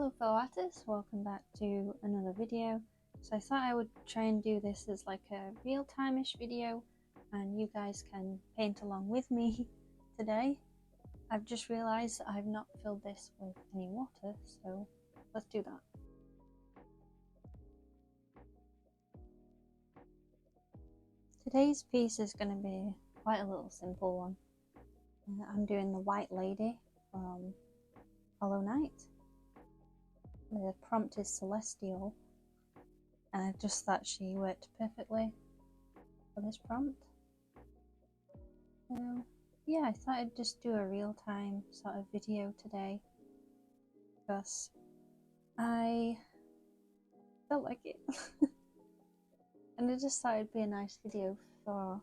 Hello fellow artists, welcome back to another video. So I thought I would try and do this as like a real-time-ish video and you guys can paint along with me today. I've just realised that I've not filled this with any water, so let's do that. Today's piece is going to be quite a little simple one. I'm doing the White Lady from Hollow Knight. The prompt is Celestial, and I just thought she worked perfectly for this prompt. So yeah, I thought I'd just do a real-time sort of video today because I felt like it. And I just thought it'd be a nice video for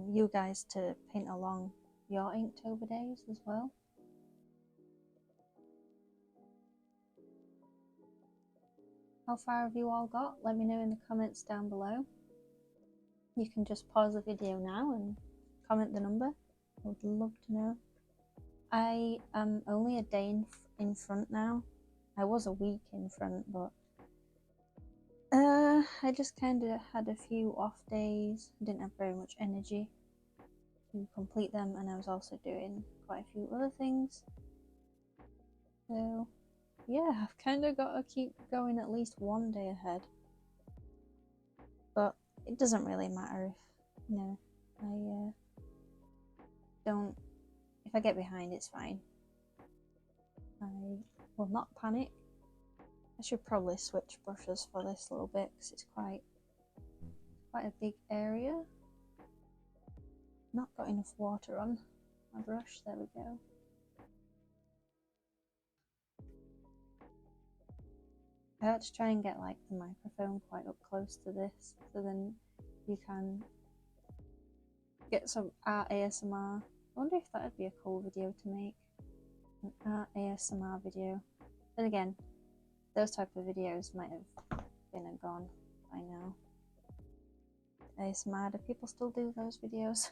you guys to paint along your Inktober days as well. How far have you all got? Let me know in the comments down below. You can just pause the video now and comment the number. I would love to know. I am only a day in front now. I was a week in front, but I just kind of had a few off days. I didn't have very much energy to complete them, and I was also doing quite a few other things. So yeah, I've kind of got to keep going at least one day ahead. But it doesn't really matter if, you know, if I get behind, it's fine. I will not panic. I should probably switch brushes for this a little bit because it's quite a big area. Not got enough water on my brush, there we go. I had to try and get like the microphone quite up close to this, so then you can get some art ASMR. I wonder if that would be a cool video to make, an art ASMR video. Then again, those type of videos might have been and gone by now. ASMR, do people still do those videos?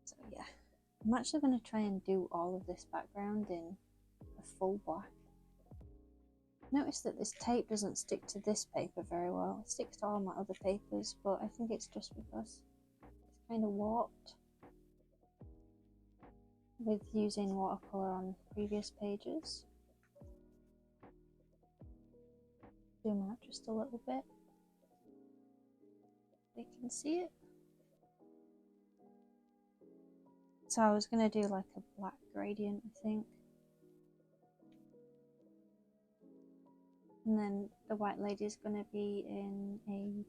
So yeah, I'm actually going to try and do all of this background in a full black. Notice that this tape doesn't stick to this paper very well. It sticks to all my other papers, but I think it's just because it's kind of warped with using watercolour on previous pages. Zoom out just a little bit. You can see it. So I was going to do like a black gradient, I think. And then the White Lady is going to be in a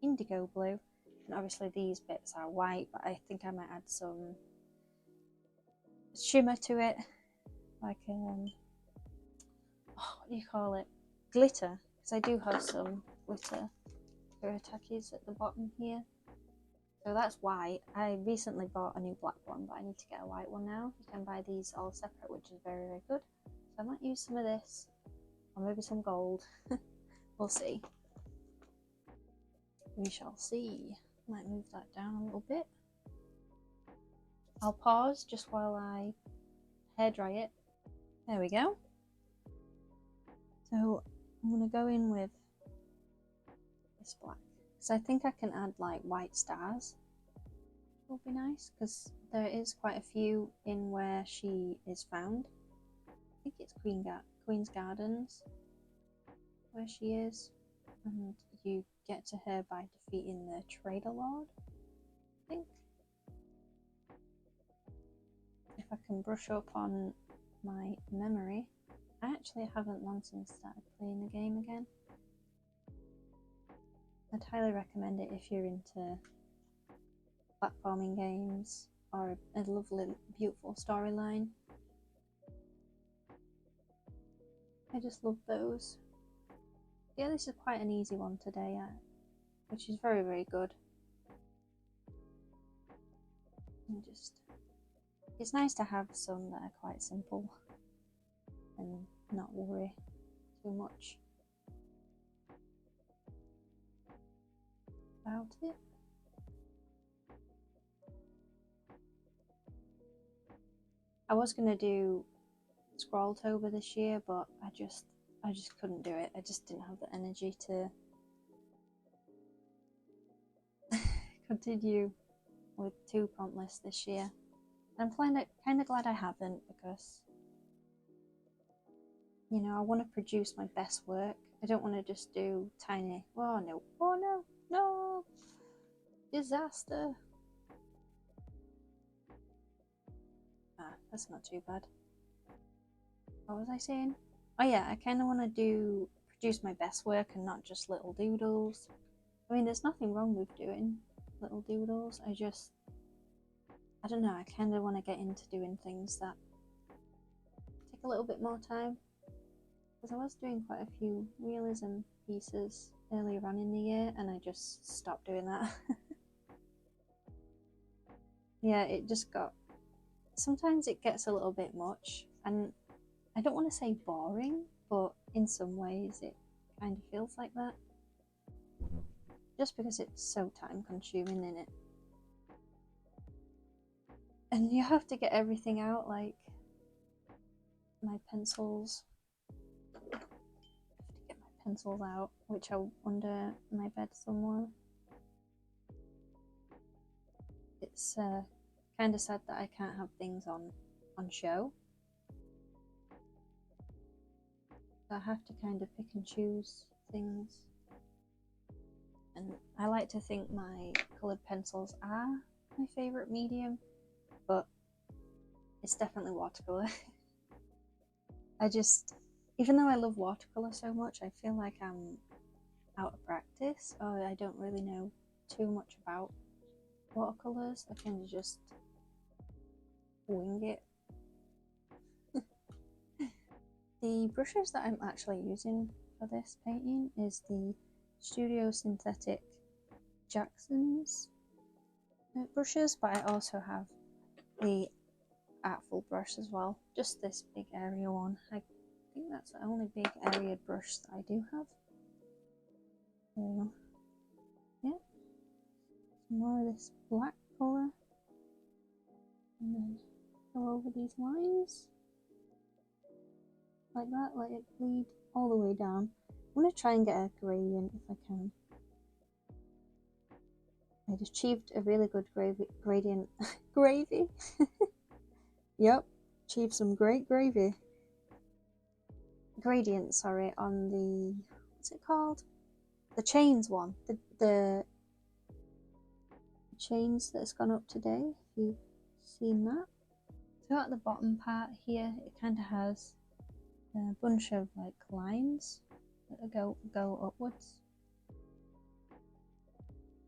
indigo blue. And obviously these bits are white, but I think I might add some shimmer to it. Like, what do you call it? Glitter. Because I do have some glitter Takis at the bottom here. So that's white. I recently bought a new black one, but I need to get a white one now. You can buy these all separate, which is very, very good. So I might use some of this. Or maybe some gold. We'll see. We shall see. Might move that down a little bit. I'll pause just while I hair dry it. There we go. So I'm going to go in with this black. Because I think I can add like white stars. Which will be nice because there is quite a few in where she is found. I think it's Queen's Gardens where she is, and you get to her by defeating the Trader Lord, I think. If I can brush up on my memory. I actually haven't long since started playing the game again. I'd highly recommend it if you're into platforming games or a lovely, beautiful storyline. I just love those. Yeah, this is quite an easy one today, which is very, very good. And it's nice to have some that are quite simple and not worry too much about it. I was gonna do Scrolltober this year, but I just couldn't do it. I just didn't have the energy to continue with 2 prompt lists this year. And I'm kind of glad I haven't, because you know, I want to produce my best work. I don't want to just do tiny. Oh no! Oh no! No! Disaster! Ah, that's not too bad. What was I saying? Oh yeah, I kind of want to produce my best work and not just little doodles. I mean, there's nothing wrong with doing little doodles. I don't know, I kind of want to get into doing things that take a little bit more time. Because I was doing quite a few realism pieces earlier on in the year, and I just stopped doing that. Yeah, it just got... Sometimes it gets a little bit much, and I don't want to say boring, but in some ways it kind of feels like that. Just because it's so time consuming in it. And you have to get everything out, like my pencils. I have to get my pencils out, which are under my bed somewhere. It's kind of sad that I can't have things on show. So I have to kind of pick and choose things. And I like to think my coloured pencils are my favourite medium, but it's definitely watercolour. Even though I love watercolour so much, I feel like I'm out of practice, or I don't really know too much about watercolours. I kind of just wing it. The brushes that I'm actually using for this painting is the Studio Synthetic Jackson's brushes, but I also have the Artful brush as well, just this big area one. I think that's the only big area brush that I do have. So yeah, some more of this black colour, and then go over these lines like that, let it bleed all the way down. I'm going to try and get a gradient if I can. I achieved a really good gradient. Gravy? Yep, achieved some great gravy. Gradient, sorry, on the, what's it called? The chains one. The chains that's gone up today, if you've seen that. So at the bottom part here, it kind of has a bunch of like lines that go upwards.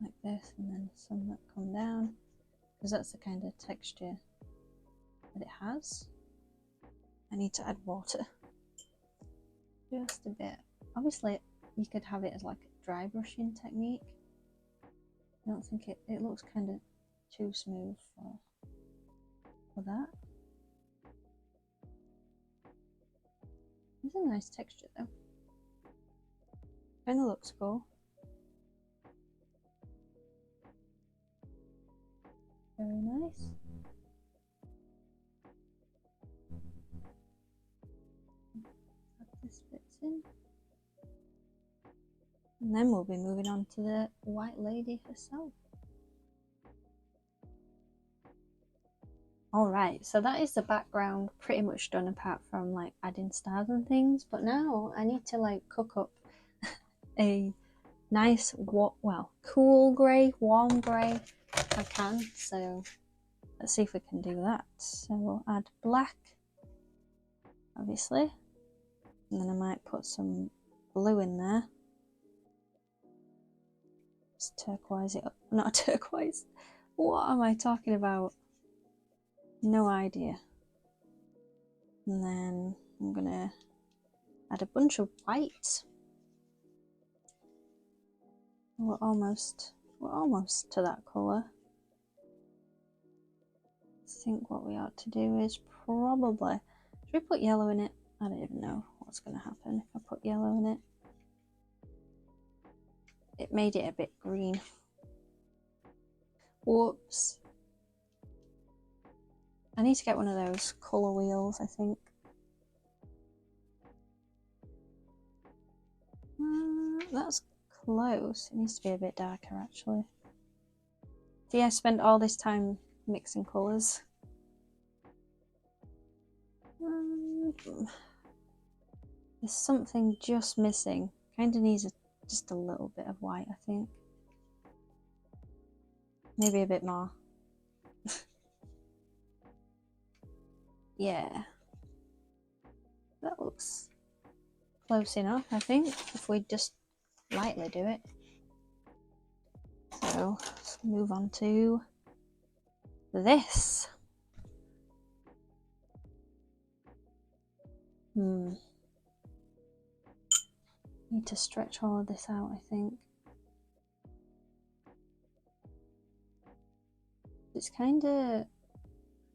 Like this, and then some that come down, because that's the kind of texture that it has. I need to add water. Just a bit. Obviously, you could have it as like a dry brushing technique. I don't think it looks kind of too smooth for that. It's a nice texture though. Kind of looks cool. Very nice. Add this bits in. And then we'll be moving on to the White Lady herself. Alright, so that is the background pretty much done, apart from like adding stars and things. But now I need to like cook up a nice, cool grey, warm grey if I can. So let's see if we can do that. So we'll add black, obviously. And then I might put some blue in there. Just turquoise it up. Not turquoise. What am I talking about? No idea. And then I'm gonna add a bunch of white. We're almost to that colour. I think what we ought to do is probably, should we put yellow in it? I don't even know what's gonna happen if I put yellow in it. It made it a bit green. Whoops. I need to get one of those colour wheels, I think. That's close. It needs to be a bit darker, actually. See, I spent all this time mixing colours. There's something just missing. Kinda needs just a little bit of white, I think. Maybe a bit more. Yeah. That looks close enough, I think, if we just lightly do it. So, let's move on to this. Need to stretch all of this out, I think. It's kinda,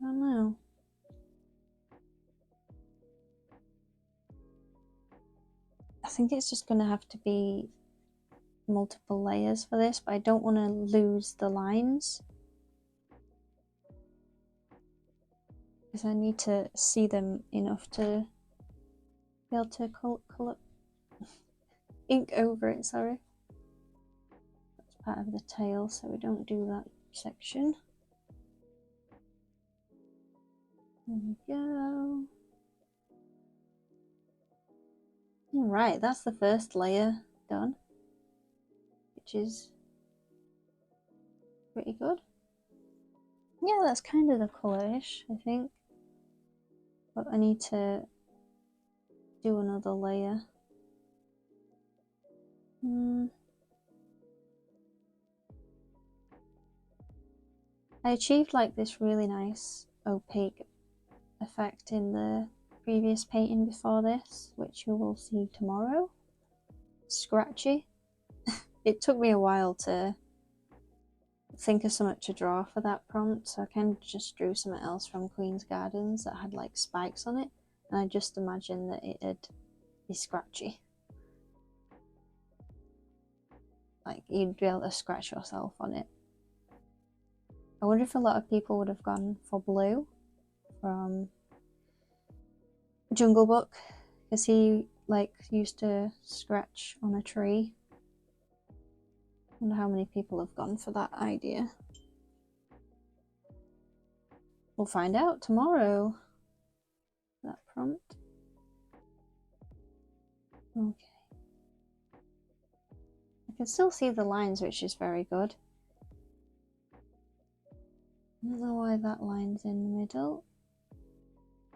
I don't know. I think it's just gonna have to be multiple layers for this, but I don't want to lose the lines because I need to see them enough to be able to colour ink over it. Sorry, that's part of the tail, so we don't do that section. There we go. Alright, that's the first layer done, which is pretty good. Yeah, that's kind of the colour-ish, I think. But I need to do another layer. I achieved like this really nice opaque effect in the previous painting before this, which you will see tomorrow. Scratchy. It took me a while to think of something to draw for that prompt, so I kind of just drew something else from Queen's Gardens that had like spikes on it, and I just imagined that it'd be scratchy. Like you'd be able to scratch yourself on it. I wonder if a lot of people would have gone for blue from Jungle Book, because he like used to scratch on a tree. I wonder how many people have gone for that idea. We'll find out tomorrow. That prompt. Okay. I can still see the lines, which is very good. I don't know why that line's in the middle,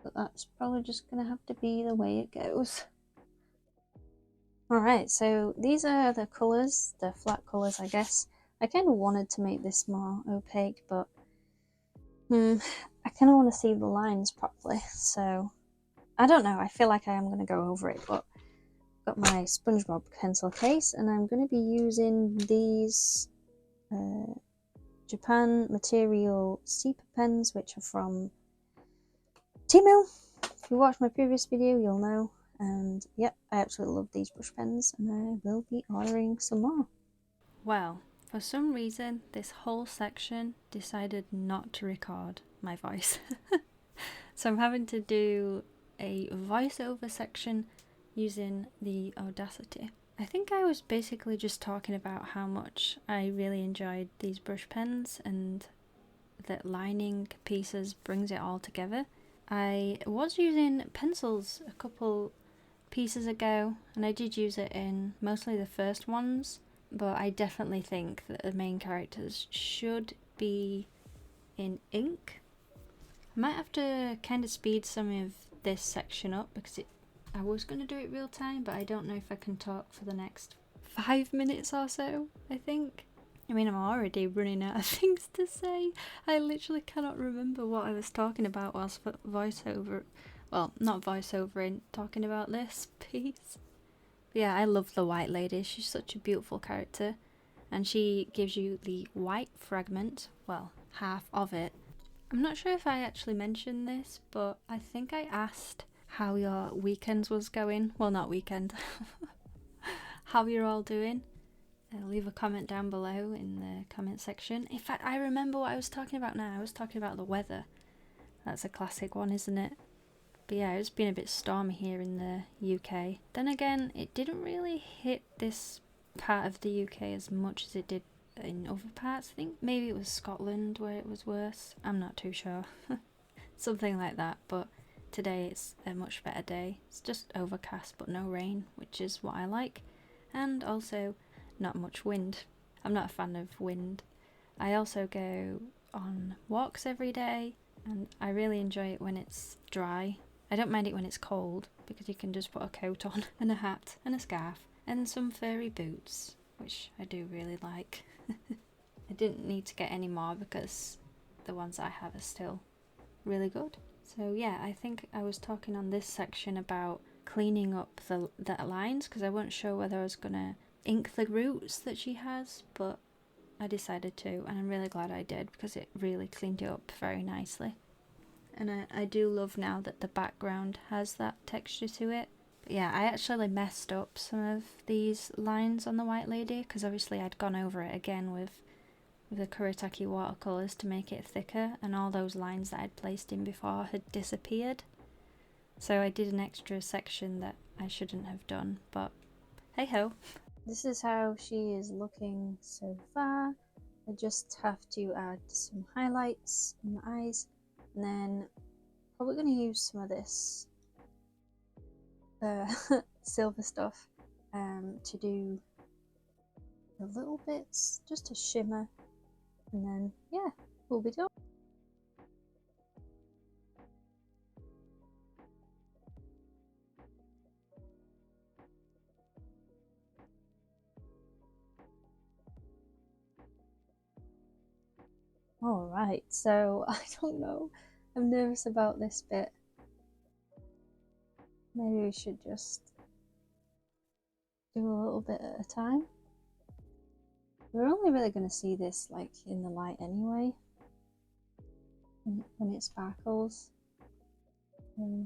but that's probably just gonna have to be the way it goes. Alright, so these are the colours, the flat colours, I guess. I kind of wanted to make this more opaque, but I kind of want to see the lines properly, so I don't know. I feel like I am going to go over it, but I've got my SpongeBob pencil case, and I'm going to be using these Japan Material Sepia pens, which are from Temu. If you watched my previous video, you'll know. And yep, I absolutely love these brush pens, and I will be ordering some more. Well, for some reason, this whole section decided not to record my voice. So I'm having to do a voiceover section using the Audacity. I think I was basically just talking about how much I really enjoyed these brush pens and that lining pieces brings it all together. I was using pencils a couple pieces ago, and I did use it in mostly the first ones, but I definitely think that the main characters should be in ink. I might have to kind of speed some of this section up because I was going to do it real time, but I don't know if I can talk for the next 5 minutes or so, I think. I mean, I'm already running out of things to say. I literally cannot remember what I was talking about whilst voiceover, well, not voiceovering, talking about this piece. But yeah, I love the White Lady. She's such a beautiful character, and she gives you the white fragment, well, half of it. I'm not sure if I actually mentioned this, but I think I asked how your weekends was going. Well, not weekend. How you're all doing. Leave a comment down below in the comment section. In fact, I remember what I was talking about now. I was talking about the weather. That's a classic one, isn't it? But yeah, it's been a bit stormy here in the UK. Then again, it didn't really hit this part of the UK as much as it did in other parts. I think maybe it was Scotland where it was worse. I'm not too sure. Something like that, but today it's a much better day. It's just overcast but no rain, which is what I like. And also not much wind. I'm not a fan of wind. I also go on walks every day and I really enjoy it when it's dry. I don't mind it when it's cold because you can just put a coat on and a hat and a scarf and some furry boots, which I do really like. I didn't need to get any more because the ones I have are still really good. So yeah, I think I was talking on this section about cleaning up the lines because I wasn't sure whether I was gonna ink the roots that she has, but I decided to, and I'm really glad I did because it really cleaned it up very nicely. And I do love now that the background has that texture to it. But yeah, I actually messed up some of these lines on the White Lady because obviously I'd gone over it again with the Kuretake watercolours to make it thicker, and all those lines that I'd placed in before had disappeared. So I did an extra section that I shouldn't have done, but hey ho. This is how she is looking so far. I just have to add some highlights in the eyes, and then probably going to use some of this silver stuff to do the little bits, just to shimmer, and then yeah, we'll be done. Alright, so I don't know, I'm nervous about this bit. Maybe we should just do a little bit at a time. We're only really going to see this like in the light anyway, when it sparkles. I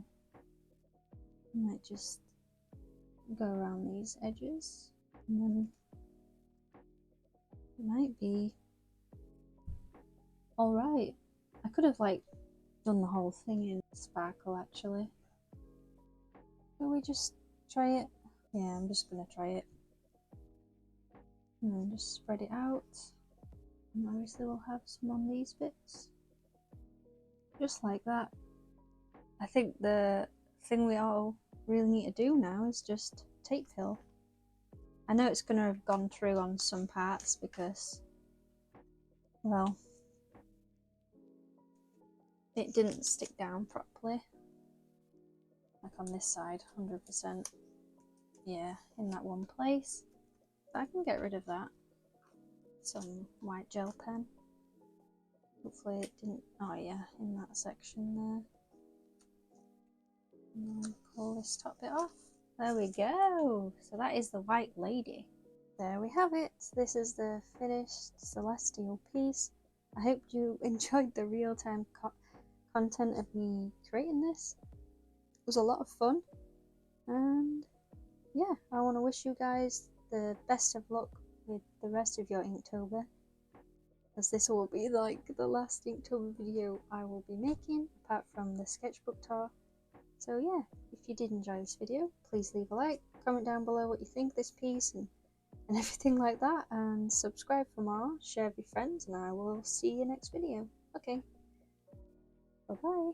might just go around these edges, and then it might be alright. I could have like done the whole thing in sparkle actually. Shall we just try it? Yeah, I'm just gonna try it. And then just spread it out. And obviously we'll have some on these bits. Just like that. I think the thing we all really need to do now is just tape fill. I know it's gonna have gone through on some parts because, well, it didn't stick down properly. Like on this side, 100%. Yeah, in that one place. But I can get rid of that. Some white gel pen. Hopefully it didn't, oh yeah, in that section there. And then pull this top bit off. There we go. So that is the White Lady. There we have it. This is the finished celestial piece. I hope you enjoyed the real-time content of me creating this. It was a lot of fun. And yeah, I want to wish you guys the best of luck with the rest of your Inktober, as this will be like the last Inktober video I will be making apart from the sketchbook tour. So yeah, if you did enjoy this video, please leave a like, comment down below what you think of this piece and everything like that, and subscribe for more, share with your friends, and I will see you next video. Okay, bye bye.